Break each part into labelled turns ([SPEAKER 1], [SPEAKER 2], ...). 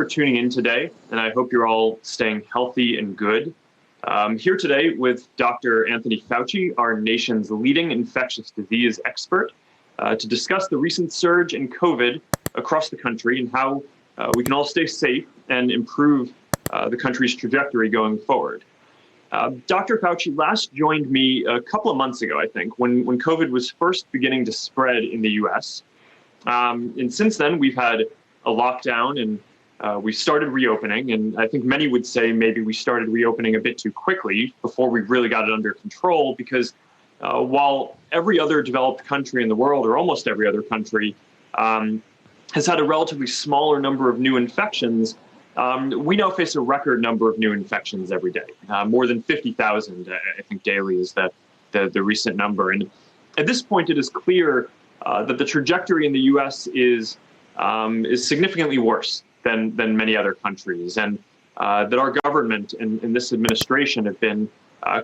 [SPEAKER 1] for tuning in today, and I hope you're all staying healthy and good. Here today with Dr. Anthony Fauci, our nation's leading infectious disease expert, to discuss the recent surge in COVID across the country and how we can all stay safe and improve the country's trajectory going forward. Dr. Fauci last joined me a couple of months ago, I think, when COVID was first beginning to spread in the U.S. And since then, we've had a lockdown and we started reopening. And I think many would say maybe we started reopening a bit too quickly before we really got it under control, because while every other developed country in the world, or almost every other country, has had a relatively smaller number of new infections, we now face a record number of new infections every day. More than 50,000, I think, daily is the recent number. And at this point, it is clear that the trajectory in the U.S. is significantly worse than many other countries, and that our government and this administration have been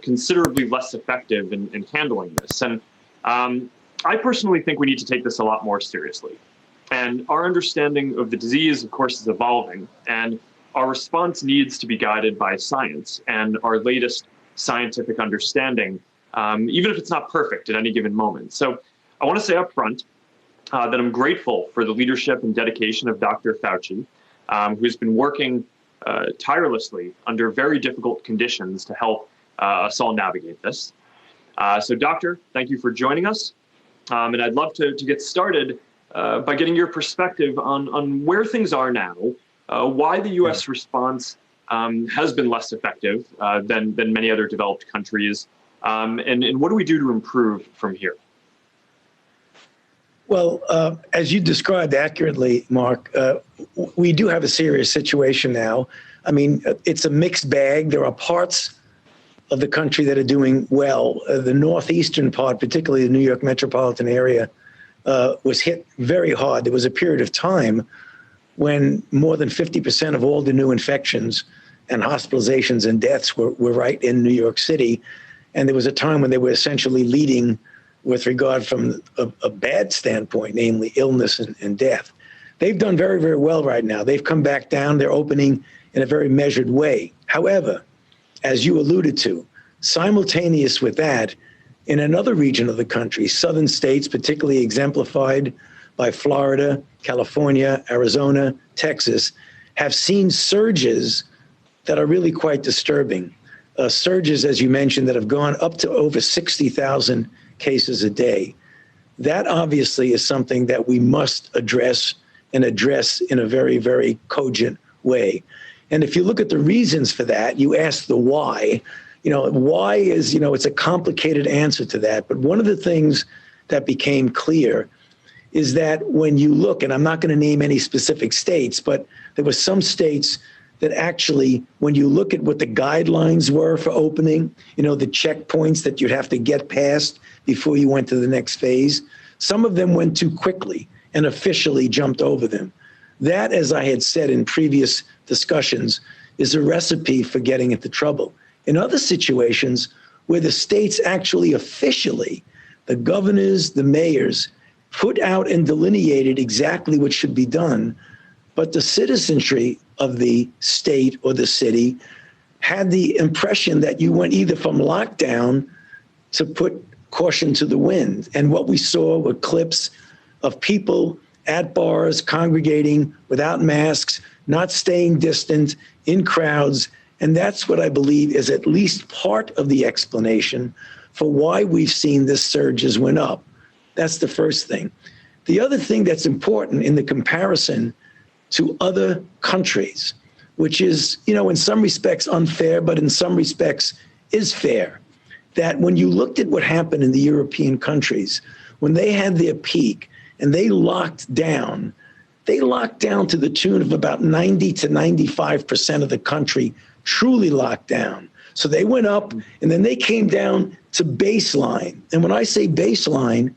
[SPEAKER 1] considerably less effective in handling this. And I personally think we need to take this a lot more seriously. And our understanding of the disease, of course, is evolving, and our response needs to be guided by science and our latest scientific understanding, even if it's not perfect at any given moment. So I want to say up front that I'm grateful for the leadership and dedication of Dr. Fauci, who's been working tirelessly under very difficult conditions to help us all navigate this. So, Doctor, thank you for joining us. And I'd love to get started by getting your perspective on where things are now, why the U.S. response has been less effective than many other developed countries, and what do we do to improve from here?
[SPEAKER 2] Well, as you described accurately, Mark, we do have a serious situation now. I mean, it's a mixed bag. There are parts of the country that are doing well. The northeastern part, particularly the New York metropolitan area, was hit very hard. There was a period of time when more than 50% of all the new infections and hospitalizations and deaths were right in New York City. And there was a time when they were essentially leading with regard from a bad standpoint, namely illness and death. They've done very, very well right now. They've come back down. They're opening in a very measured way. However, as you alluded to, simultaneous with that, in another region of the country, southern states, particularly exemplified by Florida, California, Arizona, Texas, have seen surges that are really quite disturbing. Surges, as you mentioned, that have gone up to over 60,000 cases a day. That obviously is something that we must address and address in a very, very cogent way. And if you look at the reasons for that, you ask the why. Why is, it's a complicated answer to that. But one of the things that became clear is that when you look, and I'm not going to name any specific states, but there were some states that actually, when you look at what the guidelines were for opening, the checkpoints that you'd have to get past before you went to the next phase, some of them went too quickly and officially jumped over them. That, as I had said in previous discussions, is a recipe for getting into trouble. In other situations where the states actually officially, the governors, the mayors, put out and delineated exactly what should be done, but the citizenry of the state or the city had the impression that you went either from lockdown to put caution to the wind. And what we saw were clips of people at bars congregating without masks, not staying distant, in crowds. And that's what I believe is at least part of the explanation for why we've seen this surge as went up. That's the first thing. The other thing that's important in the comparison to other countries, which is, in some respects unfair, but in some respects is fair, that when you looked at what happened in the European countries, when they had their peak and they locked down to the tune of about 90 to 95% of the country truly locked down. So they went up and then they came down to baseline. And when I say baseline,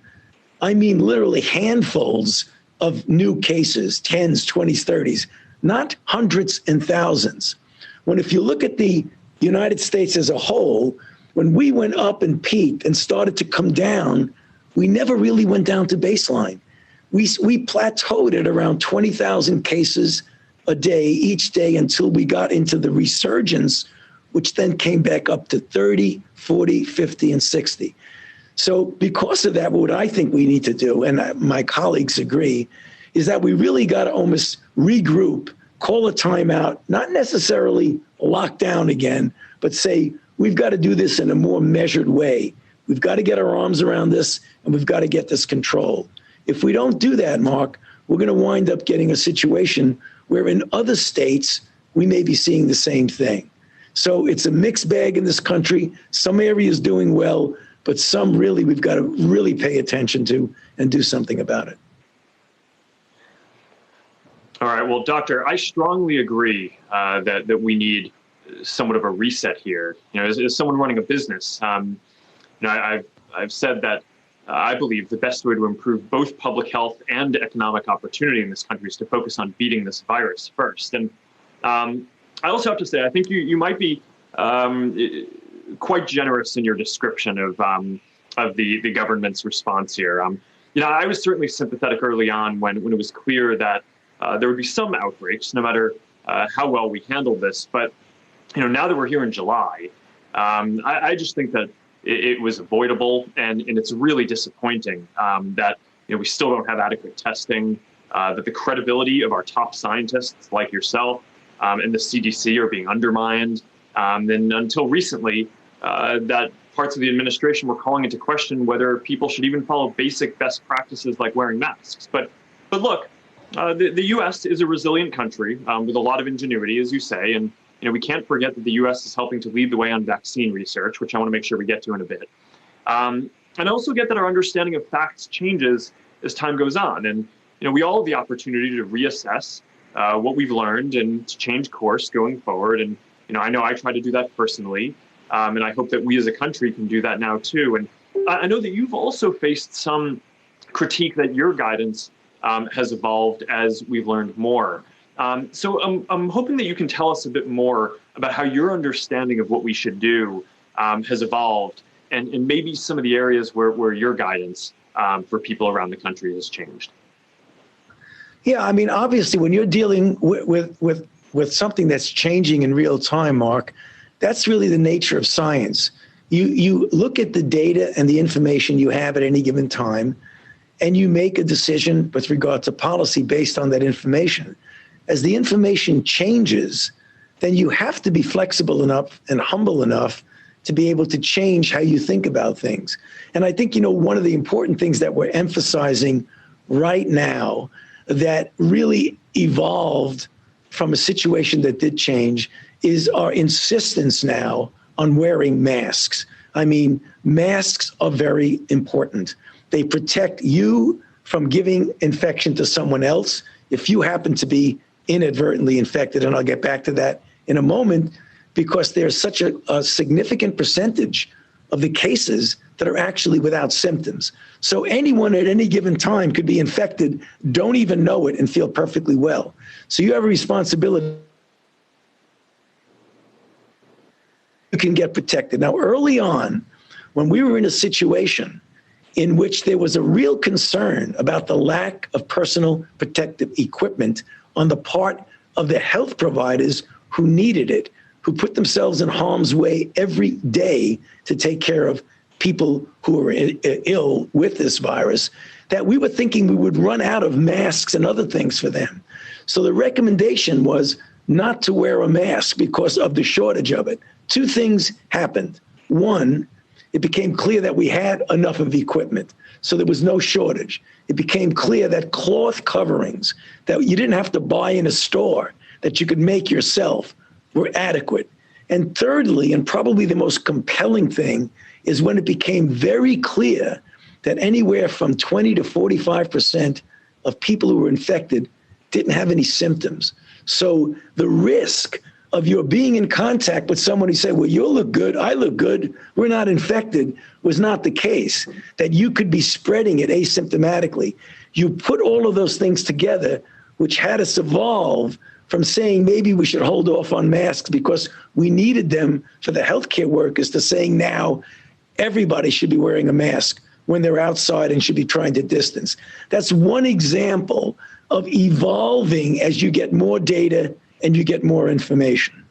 [SPEAKER 2] I mean literally handfuls of new cases, 10s, 20s, 30s, not hundreds and thousands. When if you look at the United States as a whole, when we went up and peaked and started to come down, we never really went down to baseline. We plateaued at around 20,000 cases a day each day until we got into the resurgence, which then came back up to 30, 40, 50, and 60. So because of that, what I think we need to do, and my colleagues agree, is that we really got to almost regroup, call a timeout, not necessarily lock down again, but say, we've got to do this in a more measured way. We've got to get our arms around this, and we've got to get this controlled. If we don't do that, Mark, we're going to wind up getting a situation where in other states, we may be seeing the same thing. So it's a mixed bag in this country. Some areas doing well, but some really we've got to really pay attention to and do something about it.
[SPEAKER 1] All right. Well, Doctor, I strongly agree that we need somewhat of a reset here. You know, as someone running a business, I've said that I believe the best way to improve both public health and economic opportunity in this country is to focus on beating this virus first. And I also have to say, I think you might be quite generous in your description of the government's response here. I was certainly sympathetic early on when it was clear that there would be some outbreaks, no matter how well we handled this. But now that we're here in July, I just think that it was avoidable, and it's really disappointing that we still don't have adequate testing, that the credibility of our top scientists like yourself and the CDC are being undermined. And until recently, that parts of the administration were calling into question whether people should even follow basic best practices like wearing masks. But look, the U.S. is a resilient country with a lot of ingenuity, as you say, and we can't forget that the U.S. is helping to lead the way on vaccine research, which I want to make sure we get to in a bit. And I also get that our understanding of facts changes as time goes on. And, we all have the opportunity to reassess what we've learned and to change course going forward. And, I know I try to do that personally. And I hope that we as a country can do that now, too. And I know that you've also faced some critique that your guidance has evolved as we've learned more. So I'm hoping that you can tell us a bit more about how your understanding of what we should do has evolved, and maybe some of the areas where your guidance for people around the country has changed.
[SPEAKER 2] Yeah, I mean, obviously, when you're dealing with something that's changing in real time, Mark, that's really the nature of science. You look at the data and the information you have at any given time, and you make a decision with regard to policy based on that information. As the information changes, then you have to be flexible enough and humble enough to be able to change how you think about things. And I think, one of the important things that we're emphasizing right now that really evolved from a situation that did change is our insistence now on wearing masks. I mean, masks are very important. They protect you from giving infection to someone else. If you happen to be inadvertently infected, and I'll get back to that in a moment, because there's such a significant percentage of the cases that are actually without symptoms. So anyone at any given time could be infected, don't even know it, and feel perfectly well. So you have a responsibility. You can get protected. Now, early on, when we were in a situation in which there was a real concern about the lack of personal protective equipment on the part of the health providers who needed it, who put themselves in harm's way every day to take care of people who were ill with this virus, that we were thinking we would run out of masks and other things for them. So the recommendation was not to wear a mask because of the shortage of it. Two things happened. One, it became clear that we had enough of equipment, so there was no shortage. It became clear that cloth coverings that you didn't have to buy in a store, that you could make yourself, were adequate. And thirdly, and probably the most compelling thing, is when it became very clear that anywhere from 20 to 45% of people who were infected didn't have any symptoms. So the risk of your being in contact with someone who said, well, you look good, I look good, we're not infected, was not the case, that you could be spreading it asymptomatically. You put all of those things together, which had us evolve from saying maybe we should hold off on masks because we needed them for the healthcare workers, to saying now everybody should be wearing a mask, when they're outside and should be trying to distance. That's one example of evolving as you get more data and you get more information.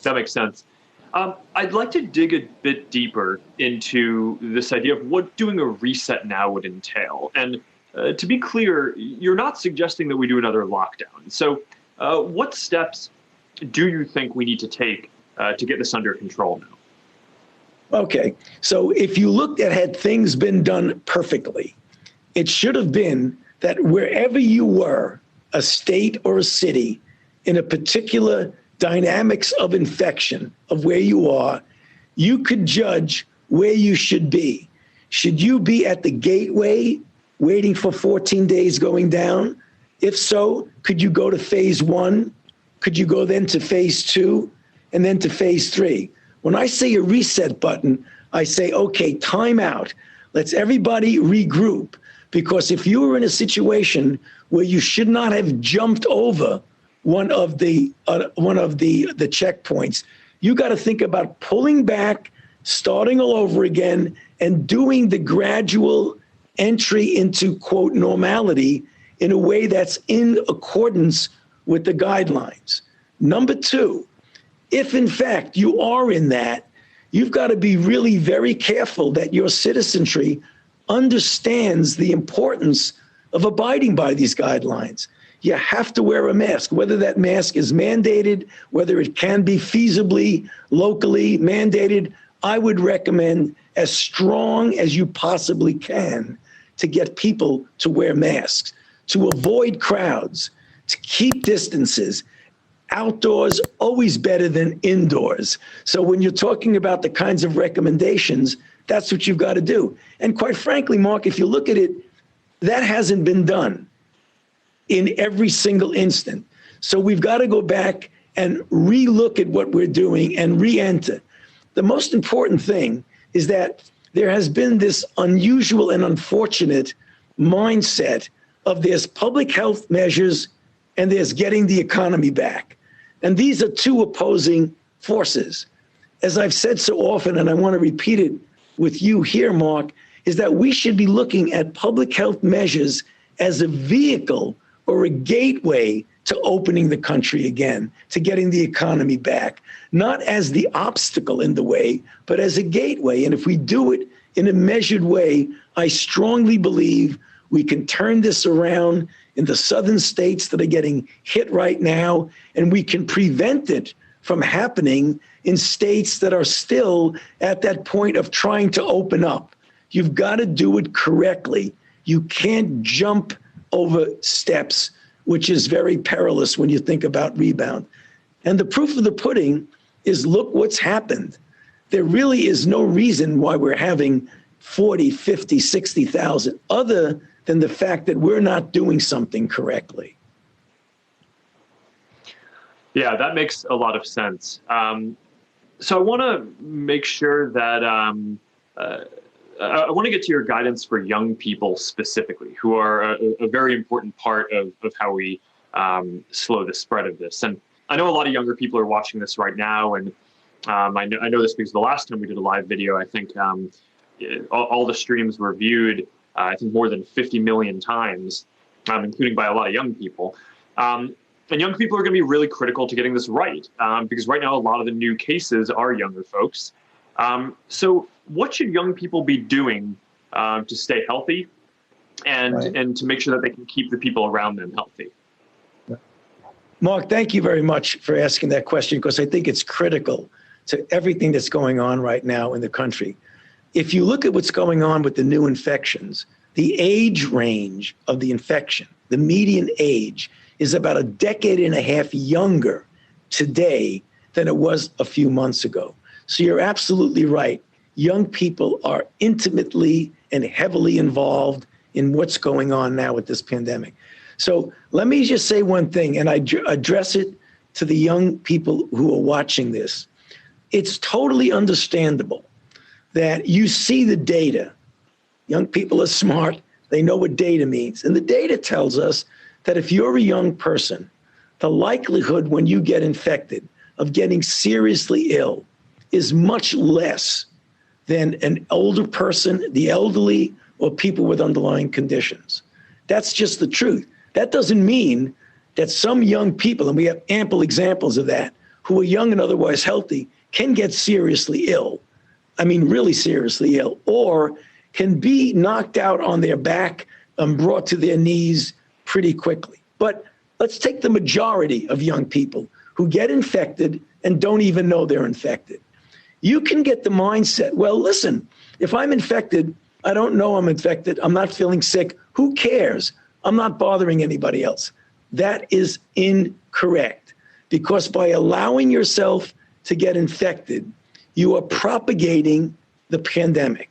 [SPEAKER 1] That makes sense. I'd like to dig a bit deeper into this idea of what doing a reset now would entail. And to be clear, you're not suggesting that we do another lockdown. So what steps do you think we need to take to get this under control now?
[SPEAKER 2] Okay, so if you looked at had things been done perfectly, it should have been that wherever you were, a state or a city, in a particular dynamics of infection of where you are, you could judge where you should be. Should you be at the gateway waiting for 14 days going down? If so, could you go to phase 1? Could you go then to phase 2 and then to phase 3? When I say a reset button, I say, okay, time out. Let's everybody regroup. Because if you were in a situation where you should not have jumped over one of the checkpoints, you got to think about pulling back, starting all over again, and doing the gradual entry into, quote, normality in a way that's in accordance with the guidelines. Number 2, if in fact you are in that, you've got to be really very careful that your citizenry understands the importance of abiding by these guidelines. You have to wear a mask, whether that mask is mandated, whether it can be feasibly, locally mandated. I would recommend as strong as you possibly can to get people to wear masks, to avoid crowds, to keep distances. Outdoors, always better than indoors. So when you're talking about the kinds of recommendations, that's what you've got to do. And quite frankly, Mark, if you look at it, that hasn't been done in every single instant. So we've got to go back and relook at what we're doing and re-enter. The most important thing is that there has been this unusual and unfortunate mindset of there's public health measures and there's getting the economy back. And these are two opposing forces. As I've said so often, and I want to repeat it with you here, Mark, is that we should be looking at public health measures as a vehicle or a gateway to opening the country again, to getting the economy back, not as the obstacle in the way, but as a gateway. And if we do it in a measured way, I strongly believe we can turn this around in the southern states that are getting hit right now, and we can prevent it from happening in states that are still at that point of trying to open up. You've got to do it correctly. You can't jump over steps, which is very perilous when you think about rebound. And the proof of the pudding is look what's happened. There really is no reason why we're having 40, 50, 60,000 other than the fact that we're not doing something correctly.
[SPEAKER 1] Yeah, that makes a lot of sense. So I want to make sure that I want to get to your guidance for young people specifically, who are a very important part of how we slow the spread of this. And I know a lot of younger people are watching this right now, and I know this because the last time we did a live video, I think all the streams were viewed, I think more than 50 million times, including by a lot of young people. And young people are going to be really critical to getting this right, because right now a lot of the new cases are younger folks. So what should young people be doing to stay healthy and to make sure that they can keep the people around them healthy?
[SPEAKER 2] Mark, thank you very much for asking that question, because I think it's critical to everything that's going on right now in the country. If you look at what's going on with the new infections, the age range of the infection, the median age, is about a decade and a half younger today than it was a few months ago. So you're absolutely right. Young people are intimately and heavily involved in what's going on now with this pandemic. So let me just say one thing, and I address it to the young people who are watching this. It's totally understandable that you see the data. Young people are smart. They know what data means. And the data tells us that if you're a young person, the likelihood when you get infected of getting seriously ill is much less than an older person, the elderly, or people with underlying conditions. That's just the truth. That doesn't mean that some young people, and we have ample examples of that, who are young and otherwise healthy, can get seriously ill. I mean, really seriously ill, or can be knocked out on their back and brought to their knees pretty quickly. But let's take the majority of young people who get infected and don't even know they're infected. You can get the mindset, well, listen, if I'm infected, I don't know I'm infected, I'm not feeling sick, who cares? I'm not bothering anybody else. That is incorrect, because by allowing yourself to get infected, you are propagating the pandemic.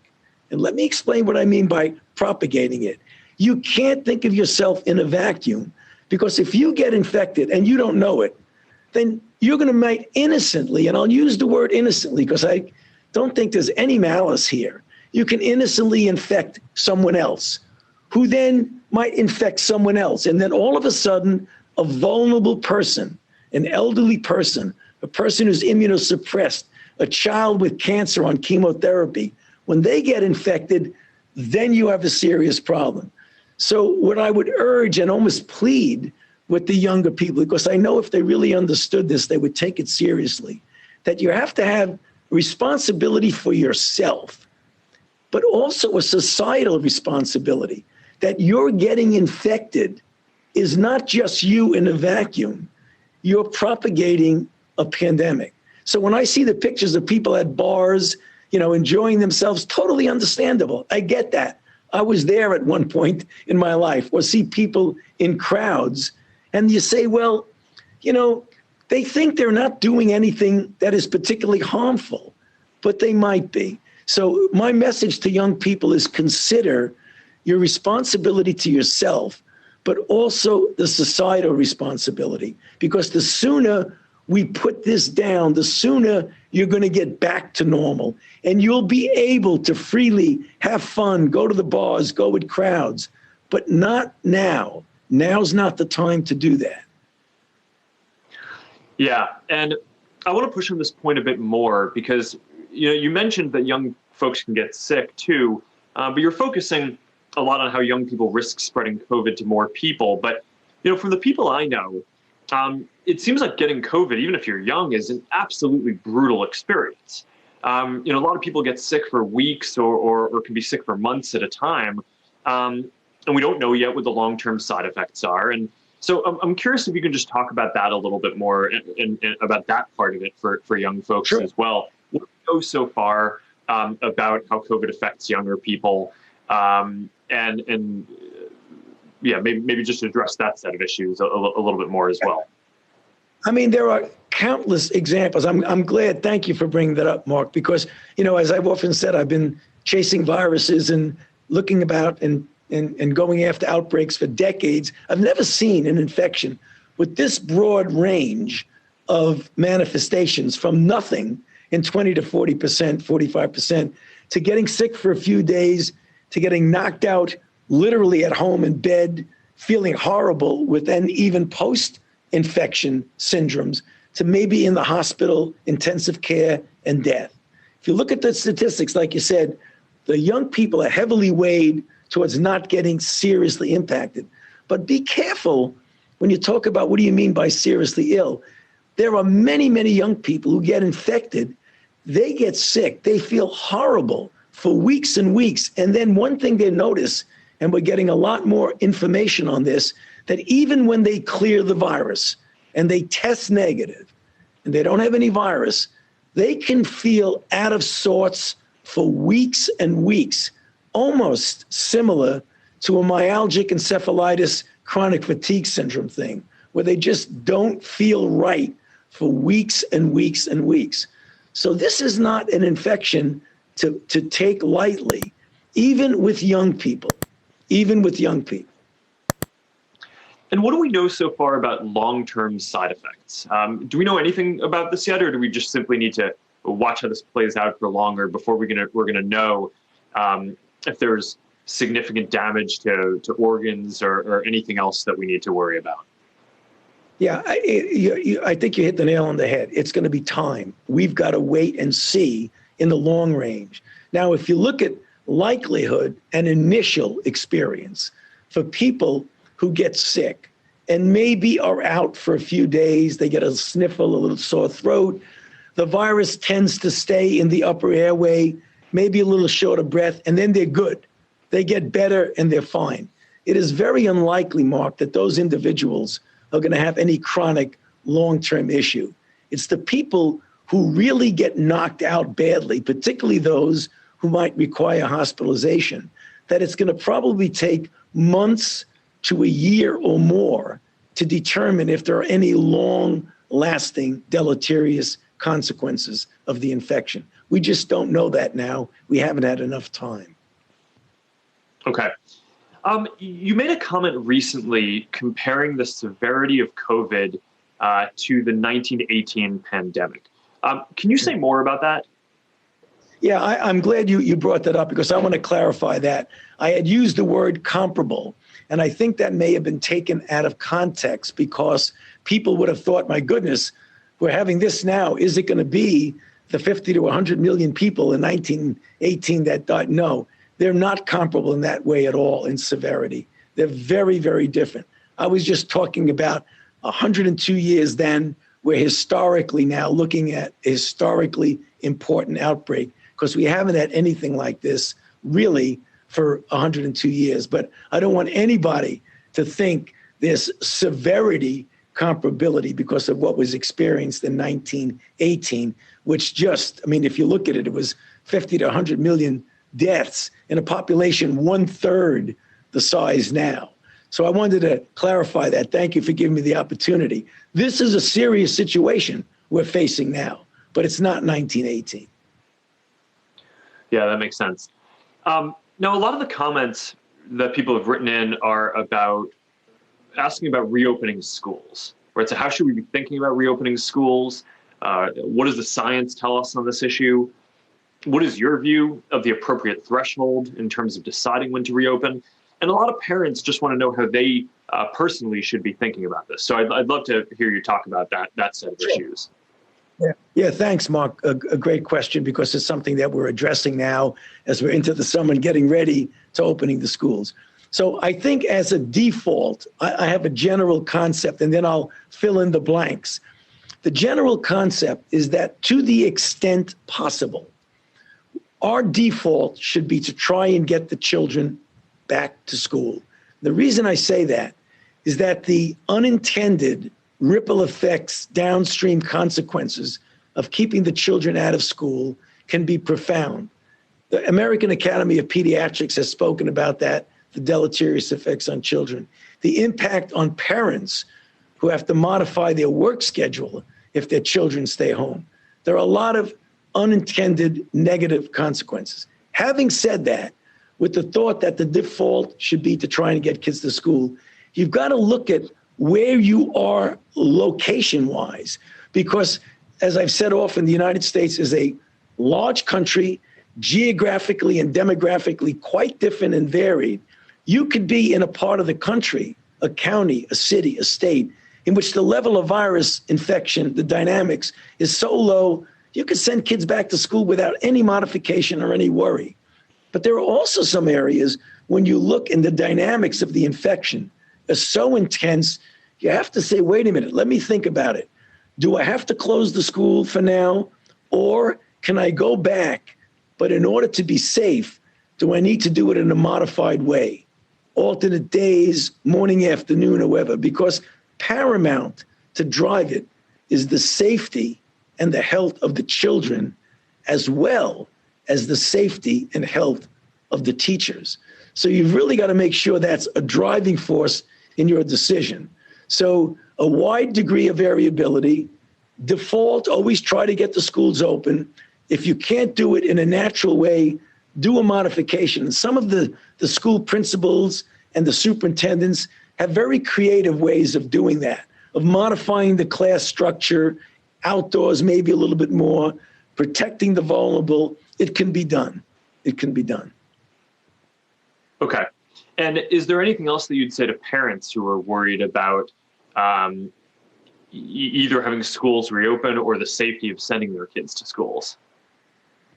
[SPEAKER 2] And let me explain what I mean by propagating it. You can't think of yourself in a vacuum, because if you get infected and you don't know it, then you're going to might innocently, and I'll use the word innocently because I don't think there's any malice here. You can innocently infect someone else, who then might infect someone else. And then all of a sudden, a vulnerable person, an elderly person, a person who's immunosuppressed, a child with cancer on chemotherapy, when they get infected, then you have a serious problem. So what I would urge and almost plead with the younger people, because I know if they really understood this, they would take it seriously, that you have to have responsibility for yourself, but also a societal responsibility, that you're getting infected is not just you in a vacuum. You're propagating a pandemic. So when I see the pictures of people at bars, enjoying themselves, totally understandable. I get that. I was there at one point in my life, or see people in crowds, and you say, well, they think they're not doing anything that is particularly harmful, but they might be. So my message to young people is consider your responsibility to yourself, but also the societal responsibility, because the sooner we put this down, the sooner you're going to get back to normal, and you'll be able to freely have fun, go to the bars, go with crowds, but not now. Now's not the time to do that.
[SPEAKER 1] Yeah, and I want to push on this point a bit more, because you mentioned that young folks can get sick too, but you're focusing a lot on how young people risk spreading COVID to more people. But from the people I know, it seems like getting COVID, even if you're young, is an absolutely brutal experience. A lot of people get sick for weeks or can be sick for months at a time. And we don't know yet what the long-term side effects are. And so I'm curious if you can just talk about that a little bit more and about that part of it for young folks
[SPEAKER 2] Sure.
[SPEAKER 1] as well. What do you know so far about how COVID affects younger people? Maybe just address that set of issues a little bit more as well.
[SPEAKER 2] I mean, there are countless examples. I'm glad. Thank you for bringing that up, Mark, because, as I've often said, I've been chasing viruses and looking about and going after outbreaks for decades. I've never seen an infection with this broad range of manifestations, from nothing in 20 to 40%, 45%, to getting sick for a few days, to getting knocked out literally at home in bed, feeling horrible with then even post-infection syndromes, to maybe in the hospital, intensive care, and death. If you look at the statistics, like you said, the young people are heavily weighed towards not getting seriously impacted. But be careful when you talk about what do you mean by seriously ill. There are many, many young people who get infected. They get sick. They feel horrible for weeks and weeks. And then one thing they notice, and we're getting a lot more information on this, that even when they clear the virus and they test negative and they don't have any virus, they can feel out of sorts for weeks and weeks, almost similar to a myalgic encephalitis chronic fatigue syndrome thing, where they just don't feel right for weeks and weeks and weeks. So this is not an infection to take lightly, even with young people, And
[SPEAKER 1] what do we know so far about long-term side effects? Do we know anything about this yet, or do we just simply need to watch how this plays out for longer before we're gonna know if there's significant damage to organs or anything else that we need to worry about?
[SPEAKER 2] Yeah, I think you hit the nail on the head. It's going to be time. We've got to wait and see in the long range. Now, if you look at likelihood and initial experience for people who get sick and maybe are out for a few days, they get a sniffle, a little sore throat, the virus tends to stay in the upper airway, maybe a little short of breath, and then they're good. They get better and they're fine. It is very unlikely, Mark, that those individuals are going to have any chronic long-term issue. It's the people who really get knocked out badly, particularly those who might require hospitalization, that it's going to probably take months to a year or more to determine if there are any long-lasting deleterious consequences of the infection. We just don't know that now. We haven't had enough time.
[SPEAKER 1] Okay. You made a comment recently comparing the severity of COVID to the 1918 pandemic. Can you say more about that?
[SPEAKER 2] Yeah, I'm glad you brought that up because I want to clarify that. I had used the word comparable, and I think that may have been taken out of context because people would have thought, my goodness, we're having this now. Is it going to be the 50 to 100 million people in 1918 that died? No, they're not comparable in that way at all in severity. They're very, very different. I was just talking about 102 years then. We're historically now looking at a historically important outbreak because we haven't had anything like this really for 102 years. But I don't want anybody to think there's severity comparability because of what was experienced in 1918, which just, I mean, if you look at it, it was 50 to 100 million deaths in a population 1/3 the size now. So I wanted to clarify that. Thank you for giving me the opportunity. This is a serious situation we're facing now, but it's not 1918.
[SPEAKER 1] Yeah, that makes sense. Now, a lot of the comments that people have written in are about asking about reopening schools, right? So how should we be thinking about reopening schools? What does the science tell us on this issue? What is your view of the appropriate threshold in terms of deciding when to reopen? And a lot of parents just want to know how they personally should be thinking about this. So I'd love to hear you talk about that set of issues.
[SPEAKER 2] Yeah, thanks, Mark. A great question because it's something that we're addressing now as we're into the summer and getting ready to opening the schools. So I think as a default, I have a general concept and then I'll fill in the blanks. The general concept is that to the extent possible, our default should be to try and get the children back to school. The reason I say that is that the unintended ripple effects, downstream consequences of keeping the children out of school can be profound. The American Academy of Pediatrics has spoken about that, the deleterious effects on children, the impact on parents who have to modify their work schedule if their children stay home. There are a lot of unintended negative consequences. Having said that, with the thought that the default should be to try and get kids to school, you've got to look at where you are location-wise, because as I've said often, the United States is a large country, geographically and demographically quite different and varied. You could be in a part of the country, a county, a city, a state, in which the level of virus infection, the dynamics, is so low, you could send kids back to school without any modification or any worry. But there are also some areas when you look in the dynamics of the infection are so intense, you have to say, wait a minute, let me think about it. Do I have to close the school for now? Or can I go back? But in order to be safe, do I need to do it in a modified way? Alternate days, morning, afternoon, or whatever, because paramount to drive it is the safety and the health of the children, as well as the safety and health of the teachers. So you've really got to make sure that's a driving force in your decision. So a wide degree of variability, default, always try to get the schools open. If you can't do it in a natural way, do a modification. And some of the school principals and the superintendents have very creative ways of doing that, of modifying the class structure, outdoors maybe a little bit more, protecting the vulnerable. It can be done. It can be done.
[SPEAKER 1] Okay. And is there anything else that you'd say to parents who are worried about either having schools reopen or the safety of sending their kids to schools?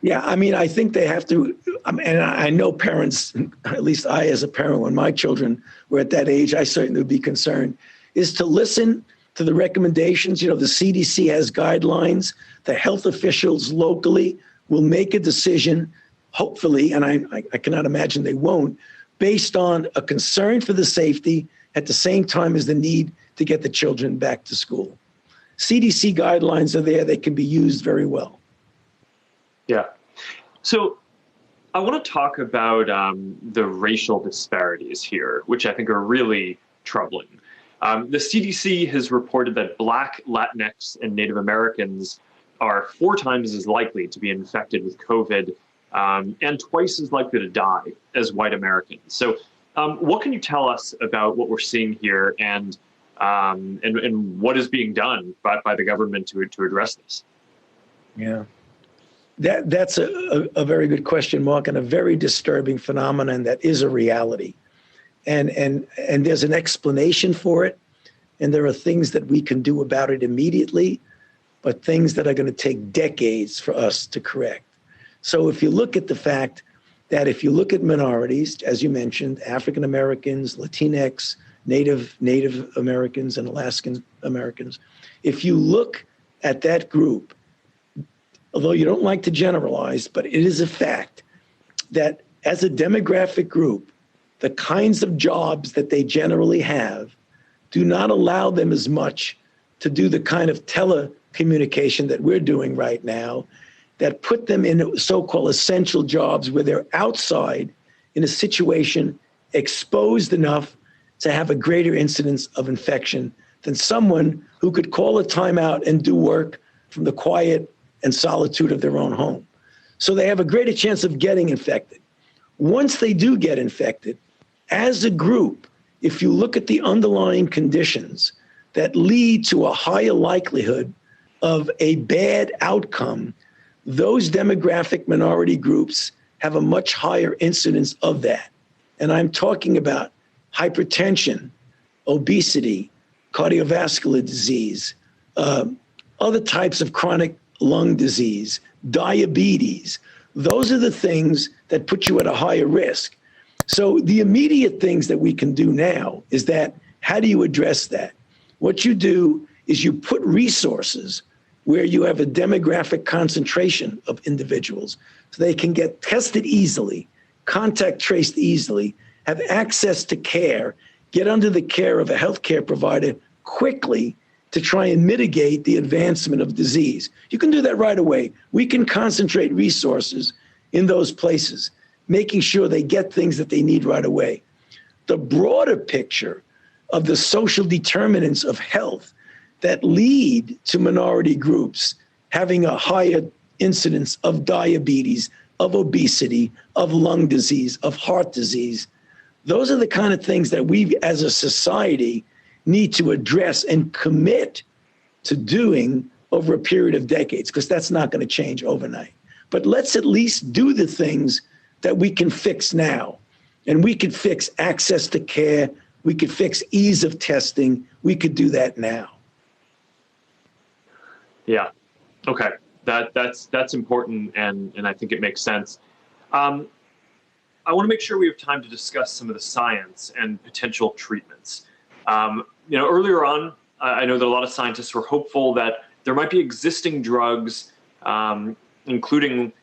[SPEAKER 2] Yeah, I mean, I think they have to, and I know parents, at least I as a parent, when my children were at that age, I certainly would be concerned, is to listen to the recommendations. You know, the CDC has guidelines. The health officials locally will make a decision, hopefully, and I cannot imagine they won't, based on a concern for the safety at the same time as the need to get the children back to school. CDC guidelines are there. They can be used very well.
[SPEAKER 1] Yeah. So I want to talk about the racial disparities here, which I think are really troubling. The CDC has reported that Black, Latinx, and Native Americans are 4 times as likely to be infected with COVID and twice as likely to die as white Americans. So what can you tell us about what we're seeing here and what is being done by the government to address this?
[SPEAKER 2] Yeah. That's a very good question, Mark, and a very disturbing phenomenon that is a reality. And there's an explanation for it, and there are things that we can do about it immediately, but things that are going to take decades for us to correct. So if you look at the fact that if you look at minorities, as you mentioned, African Americans, Latinx, Native Americans, and Alaskan Americans, if you look at that group, although you don't like to generalize, but it is a fact that as a demographic group, the kinds of jobs that they generally have do not allow them as much to do the kind of telecommunication that we're doing right now, that put them in so-called essential jobs where they're outside in a situation exposed enough to have a greater incidence of infection than someone who could call a timeout and do work from the quiet and solitude of their own home. So they have a greater chance of getting infected. Once they do get infected, as a group, if you look at the underlying conditions that lead to a higher likelihood of a bad outcome, those demographic minority groups have a much higher incidence of that. And I'm talking about hypertension, obesity, cardiovascular disease, other types of chronic lung disease, diabetes. Those are the things that put you at a higher risk. So the immediate things that we can do now is that, how do you address that? What you do is you put resources where you have a demographic concentration of individuals so they can get tested easily, contact traced easily, have access to care, get under the care of a healthcare provider quickly to try and mitigate the advancement of disease. You can do that right away. We can concentrate resources in those places, making sure they get things that they need right away. The broader picture of the social determinants of health that lead to minority groups having a higher incidence of diabetes, of obesity, of lung disease, of heart disease, those are the kind of things that we as a society need to address and commit to doing over a period of decades, because that's not going to change overnight. But let's at least do the things that we can fix now. And we could fix access to care. We could fix ease of testing. We could do that now.
[SPEAKER 1] Yeah. Okay. That's important, and I think it makes sense. I want to make sure we have time to discuss some of the science and potential treatments. Earlier on, I know that a lot of scientists were hopeful that there might be existing drugs, including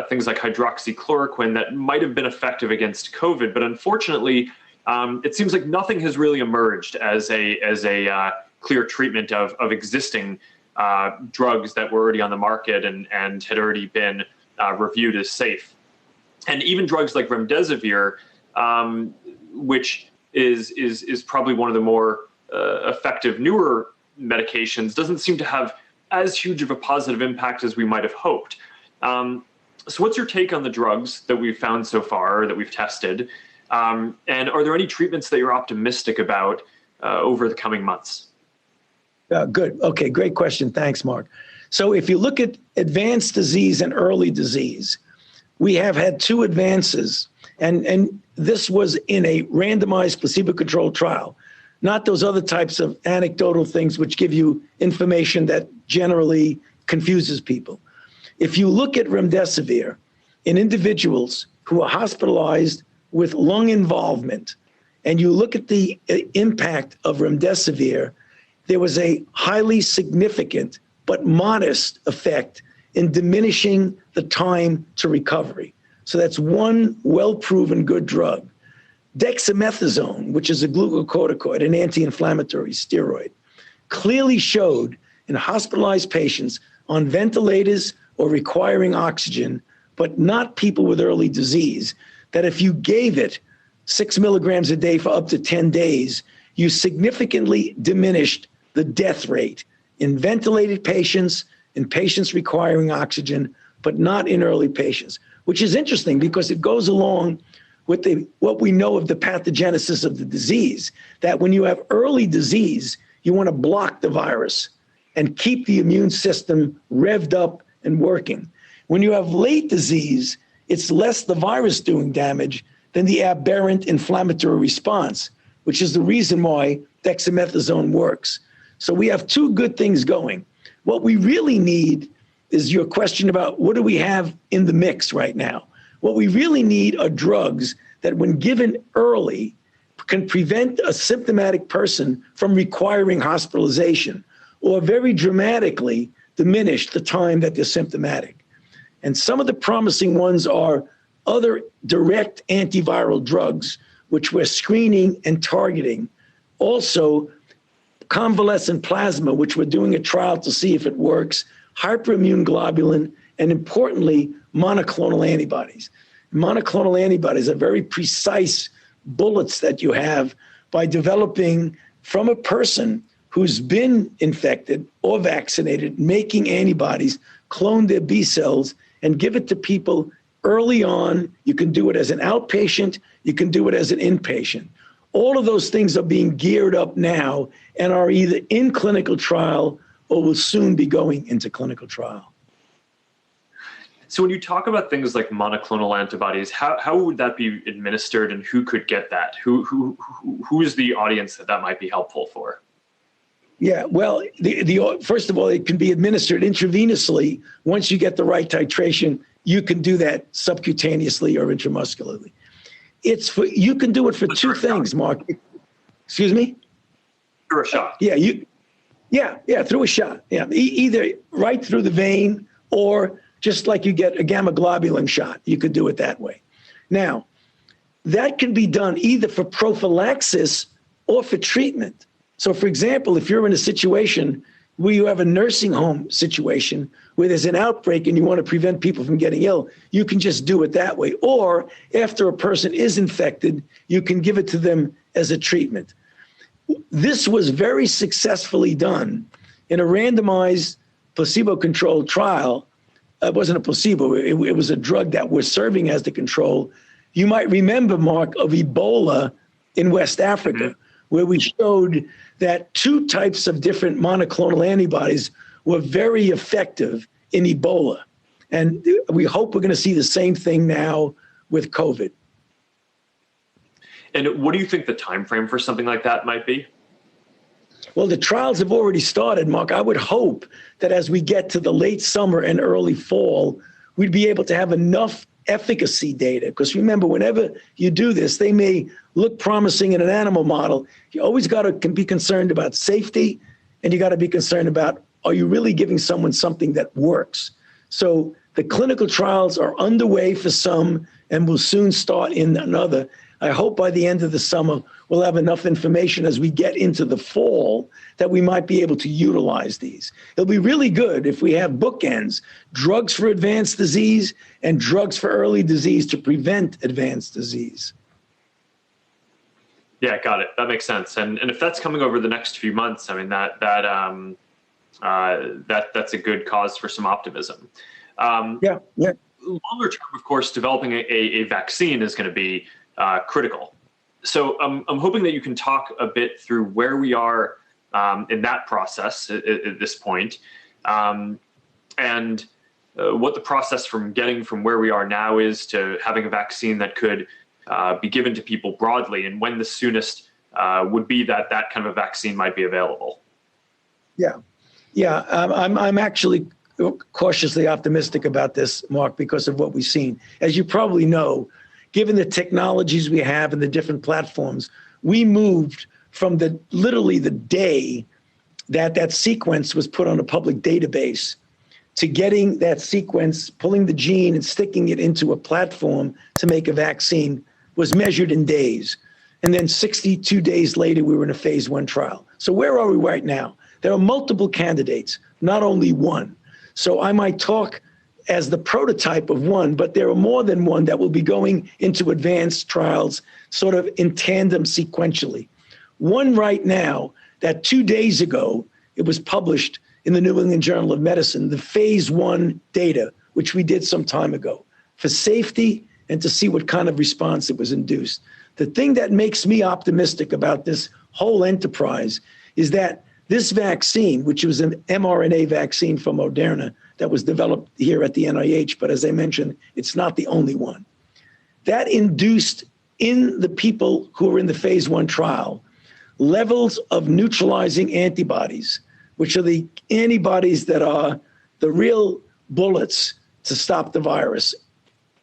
[SPEAKER 1] things like hydroxychloroquine, that might have been effective against COVID. But unfortunately, it seems like nothing has really emerged as a clear treatment of existing drugs that were already on the market and had already been reviewed as safe. And even drugs like remdesivir, which is probably one of the more effective newer medications, doesn't seem to have as huge of a positive impact as we might have hoped. So what's your take on the drugs that we've found so far, or that we've tested? And are there any treatments that you're optimistic about over the coming months?
[SPEAKER 2] Good. Okay, great question. Thanks, Mark. So if you look at advanced disease and early disease, we have had 2 advances, and this was in a randomized placebo-controlled trial, not those other types of anecdotal things which give you information that generally confuses people. If you look at remdesivir in individuals who are hospitalized with lung involvement, and you look at the impact of remdesivir, there was a highly significant but modest effect in diminishing the time to recovery. So that's one well-proven good drug. Dexamethasone, which is a glucocorticoid, an anti-inflammatory steroid, clearly showed in hospitalized patients on ventilators or requiring oxygen, but not people with early disease, that if you gave it 6 milligrams a day for up to 10 days, you significantly diminished the death rate in ventilated patients, in patients requiring oxygen, but not in early patients, which is interesting because it goes along with what we know of the pathogenesis of the disease, that when you have early disease, you want to block the virus and keep the immune system revved up and working. When you have late disease, it's less the virus doing damage than the aberrant inflammatory response, which is the reason why dexamethasone works. So we have two good things going. What we really need is your question about what do we have in the mix right now? What we really need are drugs that, when given early, can prevent a symptomatic person from requiring hospitalization or very dramatically diminish the time that they're symptomatic. And some of the promising ones are other direct antiviral drugs, which we're screening and targeting. Also, convalescent plasma, which we're doing a trial to see if it works, hyperimmune globulin, and importantly, monoclonal antibodies. Monoclonal antibodies are very precise bullets that you have by developing from a person who's been infected or vaccinated, making antibodies, clone their B cells, and give it to people early on. You can do it as an outpatient. You can do it as an inpatient. All of those things are being geared up now and are either in clinical trial or will soon be going into clinical trial.
[SPEAKER 1] So when you talk about things like monoclonal antibodies, how would that be administered and who could get that? Who is the audience that might be helpful for?
[SPEAKER 2] Yeah, well, first of all, it can be administered intravenously. Once you get the right titration, you can do that subcutaneously or intramuscularly. You can do it for two things, Mark. Excuse me?
[SPEAKER 1] Through a shot.
[SPEAKER 2] Yeah, through a shot. Yeah, either right through the vein or just like you get a gamma globulin shot. You could do it that way. Now, that can be done either for prophylaxis or for treatment. So, for example, if you're in a situation where you have a nursing home situation where there's an outbreak and you want to prevent people from getting ill, you can just do it that way. Or after a person is infected, you can give it to them as a treatment. This was very successfully done in a randomized placebo-controlled trial. It wasn't a placebo. It was a drug that was serving as the control. You might remember, Mark, of Ebola in West Africa, where we showed that two types of different monoclonal antibodies were very effective in Ebola. And we hope we're going to see the same thing now with COVID.
[SPEAKER 1] And what do you think the time frame for something like that might be?
[SPEAKER 2] Well, the trials have already started, Mark. I would hope that as we get to the late summer and early fall, we'd be able to have enough efficacy data. Because remember, whenever you do this, they may look promising in an animal model. You always got to be concerned about safety, and you got to be concerned about, are you really giving someone something that works? So the clinical trials are underway for some and will soon start in another. I hope by the end of the summer, we'll have enough information as we get into the fall that we might be able to utilize these. It'll be really good if we have bookends, drugs for advanced disease and drugs for early disease to prevent advanced disease.
[SPEAKER 1] Yeah, got it. That makes sense. And if that's coming over the next few months, I mean, that's a good cause for some optimism.
[SPEAKER 2] Yeah.
[SPEAKER 1] Longer term, of course, developing a vaccine is going to be critical. So I'm hoping that you can talk a bit through where we are in that process at this point, and what the process from getting from where we are now is to having a vaccine that could be given to people broadly, and when the soonest would be that kind of a vaccine might be available.
[SPEAKER 2] Yeah. I'm actually cautiously optimistic about this, Mark, because of what we've seen. As you probably know, given the technologies we have and the different platforms, we moved from literally the day that sequence was put on a public database to getting that sequence, pulling the gene and sticking it into a platform to make a vaccine was measured in days. And then 62 days later, we were in a phase 1 trial. So where are we right now? There are multiple candidates, not only one. So I might talk as the prototype of one, but there are more than one that will be going into advanced trials sort of in tandem sequentially. One right now that 2 days ago, it was published in the New England Journal of Medicine, the phase 1 data, which we did some time ago, for safety and to see what kind of response it was induced. The thing that makes me optimistic about this whole enterprise is that this vaccine, which was an mRNA vaccine from Moderna that was developed here at the NIH, but as I mentioned, it's not the only one, that induced in the people who were in the phase 1 trial levels of neutralizing antibodies, which are the antibodies that are the real bullets to stop the virus.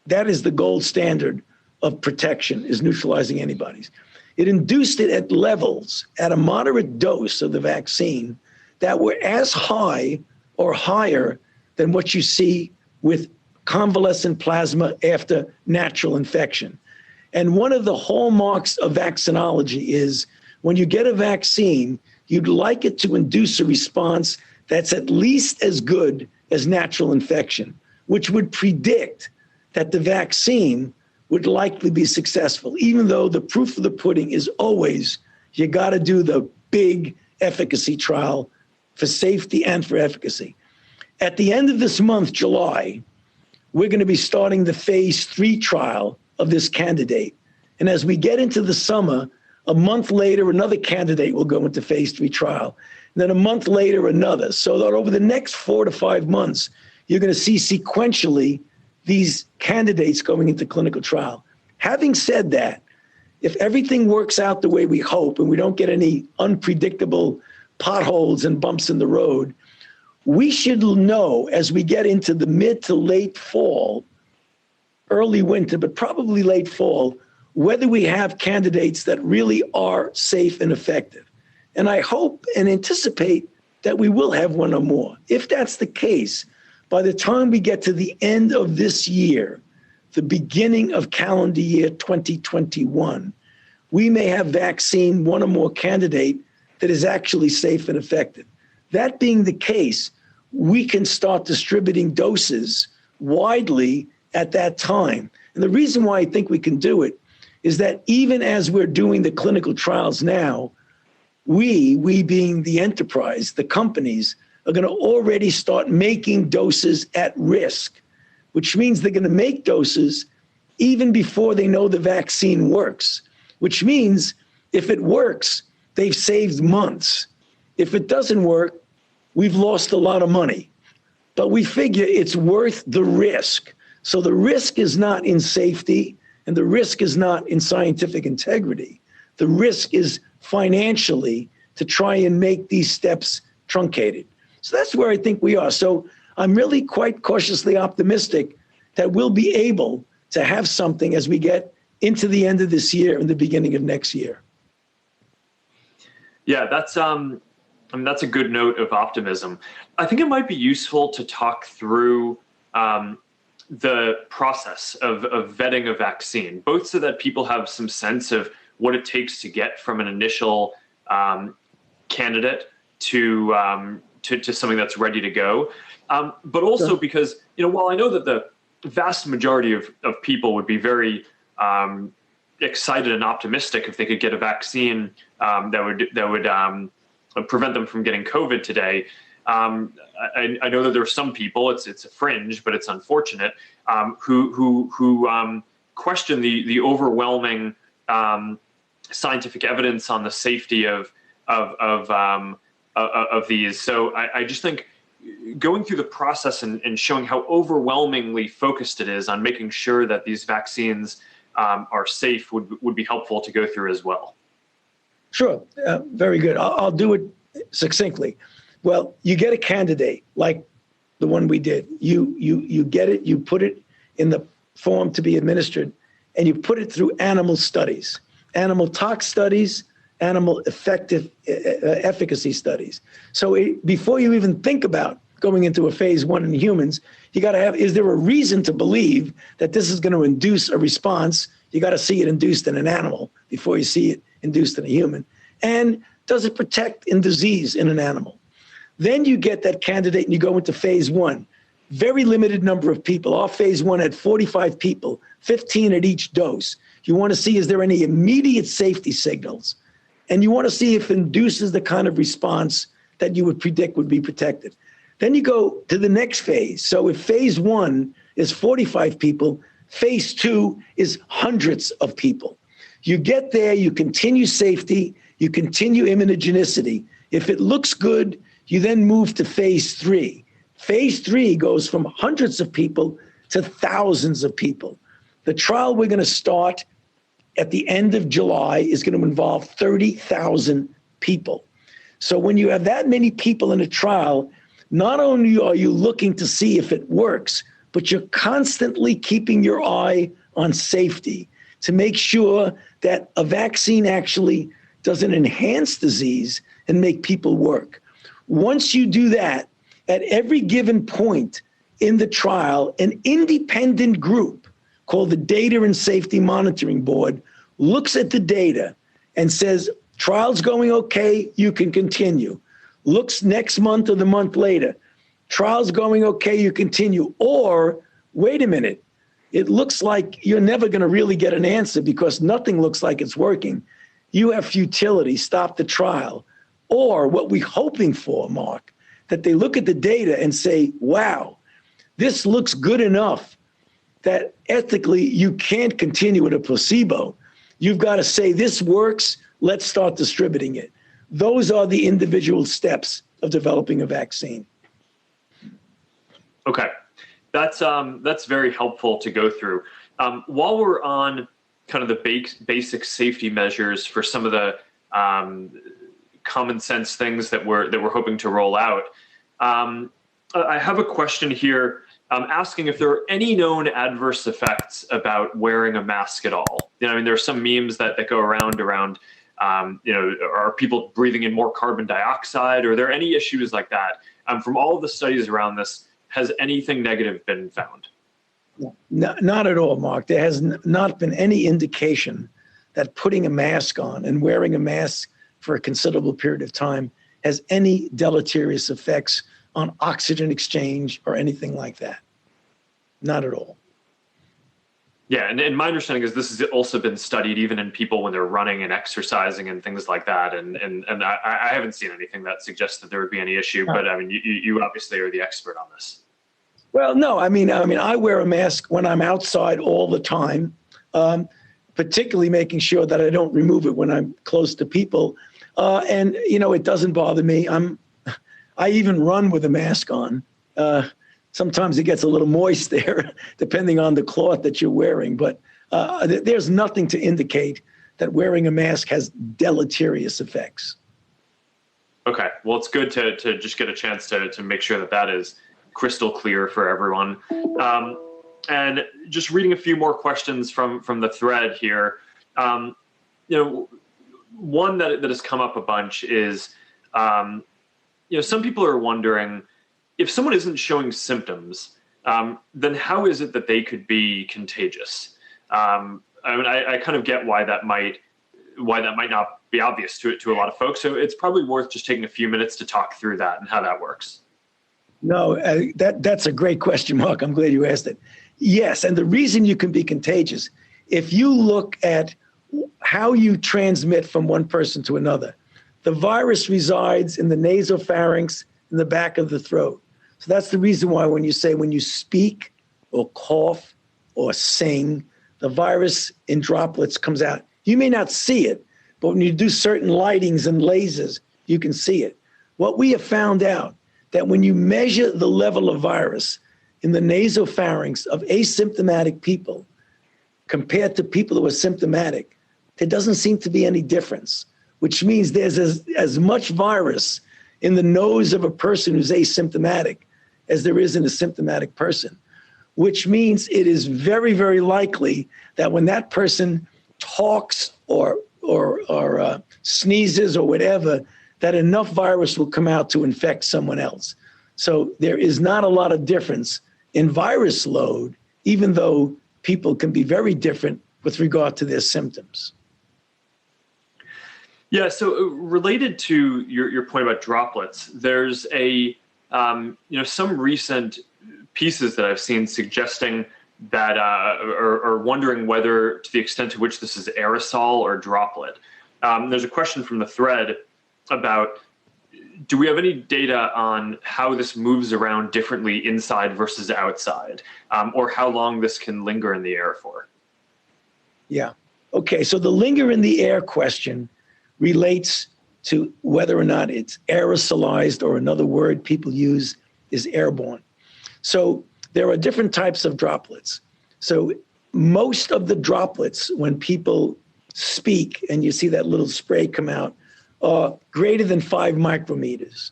[SPEAKER 2] That is the gold standard of protection, is neutralizing antibodies. It induced it at levels, at a moderate dose of the vaccine, that were as high or higher than what you see with convalescent plasma after natural infection. And one of the hallmarks of vaccinology is when you get a vaccine, you'd like it to induce a response that's at least as good as natural infection, which would predict that the vaccine would likely be successful, even though the proof of the pudding is always you got to do the big efficacy trial for safety and for efficacy. At the end of this month, July, we're going to be starting the phase 3 trial of this candidate. And as we get into the summer, a month later, another candidate will go into phase 3 trial. And then a month later, another. So that over the next 4 to 5 months, you're going to see sequentially these candidates going into clinical trial. Having said that, if everything works out the way we hope and we don't get any unpredictable potholes and bumps in the road, we should know as we get into the mid to late fall, early winter, but probably late fall, whether we have candidates that really are safe and effective. And I hope and anticipate that we will have one or more. If that's the case, by the time we get to the end of this year, the beginning of calendar year 2021, we may have vaccine one or more candidate that is actually safe and effective. That being the case, we can start distributing doses widely at that time. And the reason why I think we can do it is that even as we're doing the clinical trials now, we being the enterprise, the companies, are going to already start making doses at risk, which means they're going to make doses even before they know the vaccine works, which means if it works, they've saved months. If it doesn't work, we've lost a lot of money. But we figure it's worth the risk. So the risk is not in safety, and the risk is not in scientific integrity. The risk is financially to try and make these steps truncated. So that's where I think we are. So I'm really quite cautiously optimistic that we'll be able to have something as we get into the end of this year and the beginning of next year.
[SPEAKER 1] Yeah, that's a good note of optimism. I think it might be useful to talk through the process of vetting a vaccine, both so that people have some sense of what it takes to get from an initial candidate to something that's ready to go, but also because, while I know that the vast majority of people would be very excited and optimistic if they could get a vaccine that would prevent them from getting COVID today. I know that there are some people, it's a fringe, but it's unfortunate, who question the overwhelming scientific evidence on the safety of these. So I just think going through the process and showing how overwhelmingly focused it is on making sure that these vaccines are safe would be helpful to go through as well.
[SPEAKER 2] Sure. Very good. I'll do it succinctly. Well, you get a candidate like the one we did. You get it, you put it in the form to be administered, and you put it through animal studies, animal tox studies, animal efficacy studies. So before you even think about going into a phase 1 in humans, you got to have, is there a reason to believe that this is going to induce a response? You got to see it induced in an animal before you see it induced in a human. And does it protect in disease in an animal? Then you get that candidate and you go into phase 1. Very limited number of people. Our phase 1 had 45 people, 15 at each dose. You want to see, is there any immediate safety signals? And you want to see if it induces the kind of response that you would predict would be protected. Then you go to the next phase. So if phase 1 is 45 people, phase 2 is hundreds of people. You get there, you continue safety, you continue immunogenicity. If it looks good, you then move to phase 3. Phase 3 goes from hundreds of people to thousands of people. The trial we're going to start at the end of July is going to involve 30,000 people. So when you have that many people in a trial, not only are you looking to see if it works, but you're constantly keeping your eye on safety to make sure that a vaccine actually doesn't enhance disease and make people work. Once you do that, at every given point in the trial, an independent group called the Data and Safety Monitoring Board looks at the data and says, trial's going okay, you can continue. Looks next month or the month later, trial's going okay, you continue. Or, wait a minute, it looks like you're never going to really get an answer because nothing looks like it's working. You have futility, stop the trial. Or what we're hoping for, Mark, that they look at the data and say, wow, this looks good enough that ethically you can't continue with a placebo. You've got to say this works, let's start distributing it. Those are the individual steps of developing a vaccine.
[SPEAKER 1] Okay, that's very helpful to go through. While we're on kind of the basic safety measures for some of the common sense things that we're hoping to roll out, I have a question here asking if there are any known adverse effects about wearing a mask at all. You know, I mean, there are some memes that go around, are people breathing in more carbon dioxide? Are there any issues like that? From all of the studies around this, has anything negative been found?
[SPEAKER 2] Not at all, Mark. There has not been any indication that putting a mask on and wearing a mask for a considerable period of time has any deleterious effects on oxygen exchange or anything like that. Not at all.
[SPEAKER 1] Yeah, and my understanding is this has also been studied even in people when they're running and exercising and things like that. And I haven't seen anything that suggests that there would be any issue. But I mean, you obviously are the expert on this.
[SPEAKER 2] Well, no, I mean, I wear a mask when I'm outside all the time, particularly making sure that I don't remove it when I'm close to people. And, it doesn't bother me. I even run with a mask on. Sometimes it gets a little moist there, depending on the cloth that you're wearing. But there's nothing to indicate that wearing a mask has deleterious effects.
[SPEAKER 1] Okay, well, it's good to just get a chance to make sure that is crystal clear for everyone. And just reading a few more questions from the thread here. One that has come up a bunch is, some people are wondering, if someone isn't showing symptoms, then how is it that they could be contagious? I kind of get why that might not be obvious to a lot of folks. So it's probably worth just taking a few minutes to talk through that and how that works.
[SPEAKER 2] No, that's a great question, Mark. I'm glad you asked it. Yes, and the reason you can be contagious, if you look at how you transmit from one person to another, the virus resides in the nasopharynx, in the back of the throat. So that's the reason why when you speak or cough or sing, the virus in droplets comes out. You may not see it, but when you do certain lightings and lasers, you can see it. What we have found out that when you measure the level of virus in the nasopharynx of asymptomatic people compared to people who are symptomatic, there doesn't seem to be any difference, which means there's as much virus in the nose of a person who's asymptomatic as there is in a symptomatic person, which means it is very, very likely that when that person talks or sneezes or whatever, that enough virus will come out to infect someone else. So there is not a lot of difference in virus load, even though people can be very different with regard to their symptoms.
[SPEAKER 1] Yeah, so related to your point about droplets, there's some recent pieces that I've seen suggesting that or wondering whether, to the extent to which this is aerosol or droplet. There's a question from the thread about, do we have any data on how this moves around differently inside versus outside, or how long this can linger in the air for?
[SPEAKER 2] Yeah. Okay, so the linger in the air question relates to whether or not it's aerosolized, or another word people use is airborne. So there are different types of droplets. So most of the droplets, when people speak and you see that little spray come out, are greater than 5 micrometers.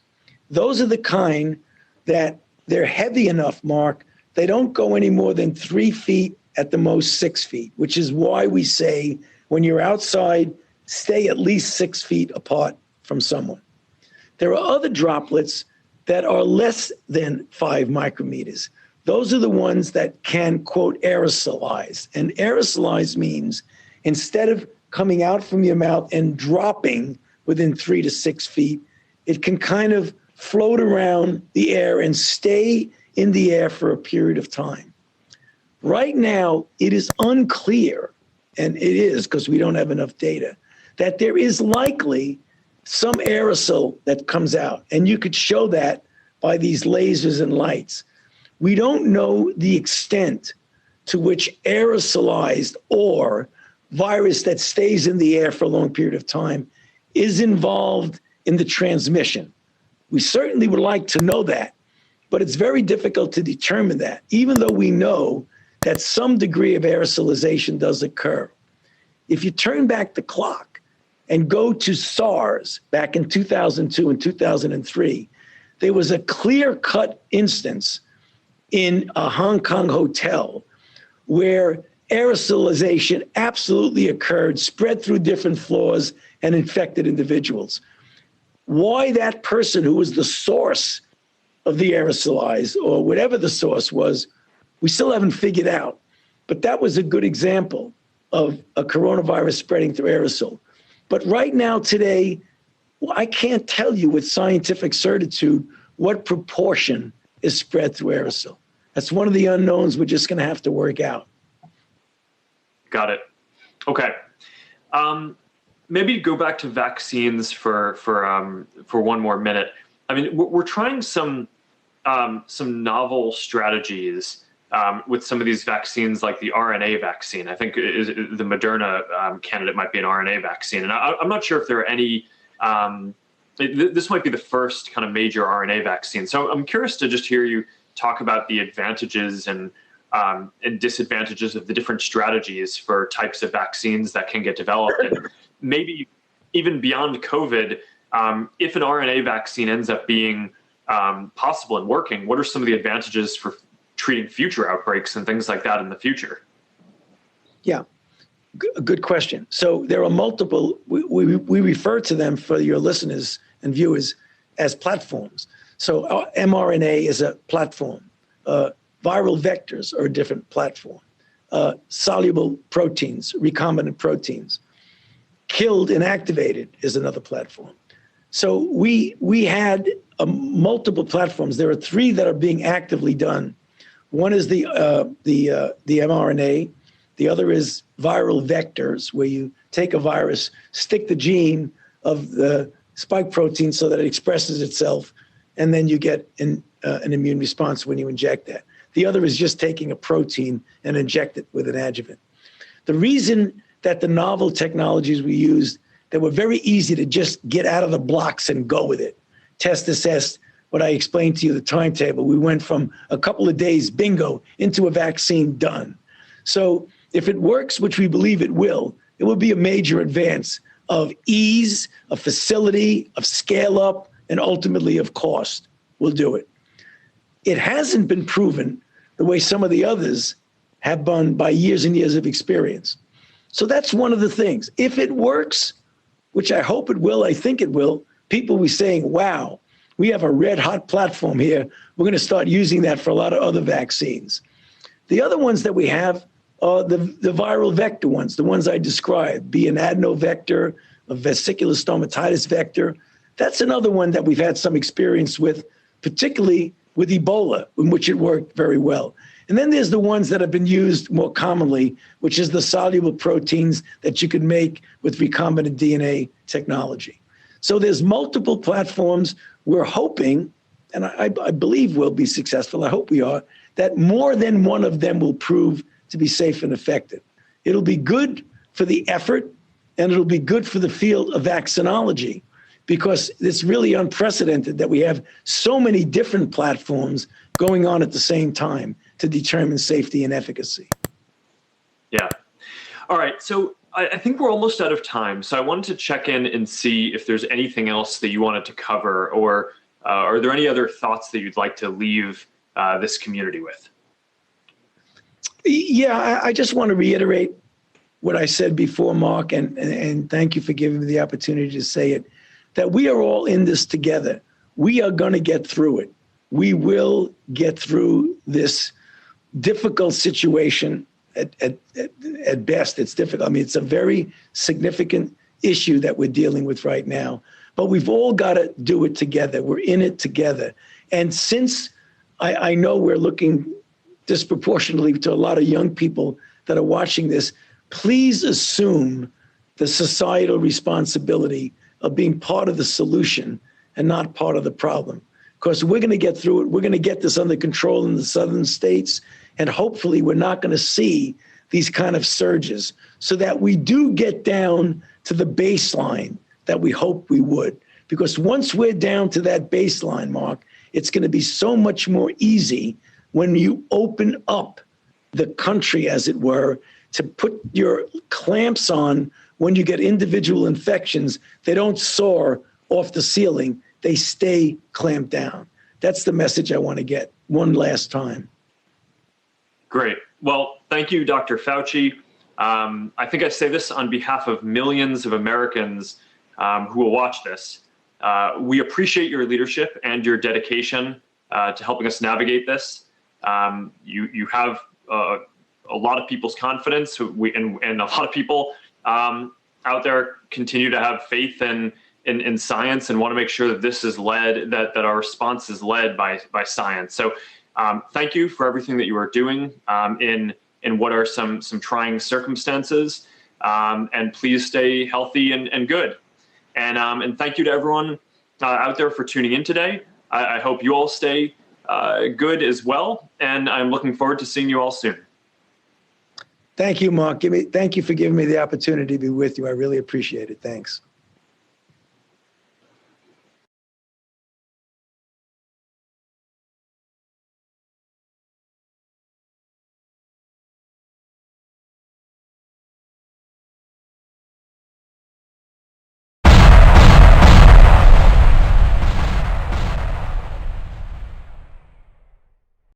[SPEAKER 2] Those are the kind that they're heavy enough, Mark, they don't go any more than 3 feet, at the most 6 feet, which is why we say when you're outside, stay at least 6 feet apart from someone. There are other droplets that are less than 5 micrometers. Those are the ones that can, quote, aerosolize. And aerosolize means instead of coming out from your mouth and dropping within 3 to 6 feet, it can kind of float around the air and stay in the air for a period of time. Right now, it is unclear, and it is because we don't have enough data, that there is likely some aerosol that comes out. And you could show that by these lasers and lights. We don't know the extent to which aerosolized or virus that stays in the air for a long period of time is involved in the transmission. We certainly would like to know that, but it's very difficult to determine that, even though we know that some degree of aerosolization does occur. If you turn back the clock and go to SARS back in 2002 and 2003, there was a clear-cut instance in a Hong Kong hotel where aerosolization absolutely occurred, spread through different floors, and infected individuals. Why that person who was the source of the aerosolize, or whatever the source was, we still haven't figured out. But that was a good example of a coronavirus spreading through aerosol. But right now, today, I can't tell you with scientific certitude what proportion is spread through aerosol. That's one of the unknowns we're just going to have to work out.
[SPEAKER 1] Got it. Okay. Maybe go back to vaccines for one more minute. I mean, we're trying some novel strategies with some of these vaccines, like the RNA vaccine. I think the Moderna candidate might be an RNA vaccine. And I'm not sure if there are any, this might be the first kind of major RNA vaccine. So I'm curious to just hear you talk about the advantages and disadvantages of the different strategies for types of vaccines that can get developed. And maybe even beyond COVID, if an RNA vaccine ends up being possible and working, what are some of the advantages for treating future outbreaks and things like that in the future?
[SPEAKER 2] Yeah, good question. So there are multiple, we refer to them for your listeners and viewers as platforms. So mRNA is a platform. Viral vectors are a different platform. Soluble proteins, recombinant proteins. Killed inactivated is another platform. So we had multiple platforms. There are 3 that are being actively done. One is the mRNA. The other is viral vectors, where you take a virus, stick the gene of the spike protein so that it expresses itself, and then you get an immune response when you inject that. The other is just taking a protein and inject it with an adjuvant. The reason that the novel technologies we used, that were very easy to just get out of the blocks and go with it, test, assess, what I explained to you, the timetable. We went from a couple of days, bingo, into a vaccine, done. So if it works, which we believe it will be a major advance of ease, of facility, of scale up, and ultimately of cost. We'll do it. it hasn't been proven the way some of the others have been by years and years of experience. So that's one of the things. If it works, which I hope it will, I think it will, people will be saying, wow, we have a red hot platform here. We're going to start using that for a lot of other vaccines. The other ones that we have are the viral vector ones, the ones I described, be an adenovector, a vesicular stomatitis vector. That's another one that we've had some experience with, particularly with Ebola, in which it worked very well. And then there's the ones that have been used more commonly, which is the soluble proteins that you can make with recombinant DNA technology. So there's multiple platforms. We're hoping, and I believe we'll be successful, I hope we are, that more than one of them will prove to be safe and effective. It'll be good for the effort, and it'll be good for the field of vaccinology, because it's really unprecedented that we have so many different platforms going on at the same time to determine safety and efficacy.
[SPEAKER 1] Yeah. All right. So I think we're almost out of time. So I wanted to check in and see if there's anything else that you wanted to cover, or are there any other thoughts that you'd like to leave this community with?
[SPEAKER 2] Yeah, I just want to reiterate what I said before, Mark, and thank you for giving me the opportunity to say it, that we are all in this together. We are going to get through it. We will get through this difficult situation. At best, it's difficult. I mean, it's a very significant issue that we're dealing with right now, but we've all got to do it together. We're in it together. And since I know we're looking disproportionately to a lot of young people that are watching this, please assume the societal responsibility of being part of the solution and not part of the problem. Because we're going to get through it. We're going to get this under control in the southern states. And hopefully we're not going to see these kind of surges, so that we do get down to the baseline that we hope we would. Because once we're down to that baseline, Mark, it's going to be so much more easy when you open up the country, as it were, to put your clamps on when you get individual infections. They don't soar off the ceiling. They stay clamped down. That's the message I want to get one last time.
[SPEAKER 1] Great. Well, thank you, Dr. Fauci. I think I say this on behalf of millions of Americans who will watch this. We appreciate your leadership and your dedication to helping us navigate this. You have a lot of people's confidence, and a lot of people out there continue to have faith in science and want to make sure that this is led, that our response is led by science. So thank you for everything that you are doing in what are some trying circumstances, and please stay healthy and good. And thank you to everyone out there for tuning in today. I hope you all stay good as well, and I'm looking forward to seeing you all soon.
[SPEAKER 2] Thank you, Mark. Thank you for giving me the opportunity to be with you. I really appreciate it. Thanks.